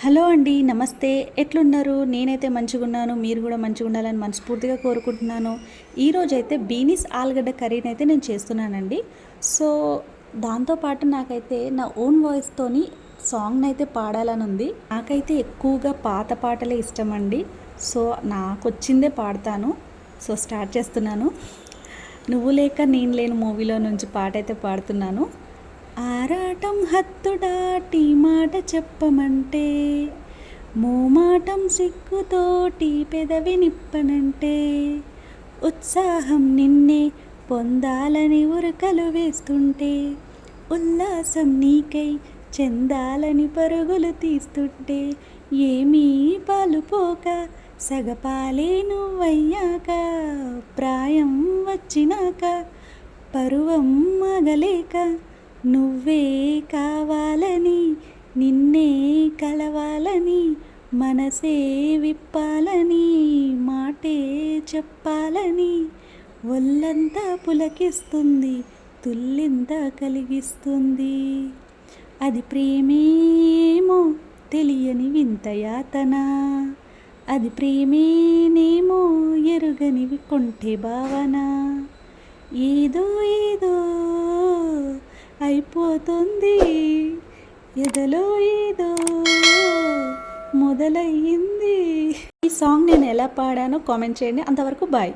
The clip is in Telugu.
హలో అండి, నమస్తే. ఎట్లున్నారు? నేనైతే మంచిగున్నాను. మీరు కూడా మంచిగా ఉండాలని మనస్ఫూర్తిగా కోరుకుంటున్నాను. ఈరోజైతే బీనీస్ ఆలుగడ్డ కర్రీని అయితే నేను చేస్తున్నానండి. సో దాంతోపాటు నాకైతే నా ఓన్ వాయిస్తోని సాంగ్ని అయితే పాడాలని ఉంది. నాకైతే ఎక్కువగా పాత పాటలే ఇష్టం అండి. సో నాకు వచ్చిందే పాడతాను. సో స్టార్ట్ చేస్తున్నాను. నువ్వు లేక నేను లేని మూవీలో నుంచి పాట అయితే పాడుతున్నాను. ఆరాటం హత్తు దాటి మాట చెప్పమంటే, మోమాటం సిగ్గుతోటి పెదవి నిప్పనంటే, ఉత్సాహం నిన్నే పొందాలని ఉరకలు వేస్తుంటే, ఉల్లాసం నీకై చెందాలని పరుగులు తీస్తుంటే, ఏమీ పాలుపోక సగపాలే నువ్వయ్యాక, ప్రాయం వచ్చినాక పరువం మగలేక, నువ్వే కావాలని నిన్నే కలవాలని, మనసే విప్పాలని మాటే చెప్పాలని, ఒళ్ళంతా పులకిస్తుంది, తుల్లింత కలిగిస్తుంది. అది ప్రేమేమో తెలియని వింత యాతన, అది ప్రేమేనేమో ఎరుగని కొంటె భావన, ఏదో ఏదో అయిపోతుంది ఎదలో, ఏదో మొదలయ్యింది. ఈ సాంగ్ నేను ఎలా పాడానో కామెంట్ చేయండి. అంతవరకు బాయ్.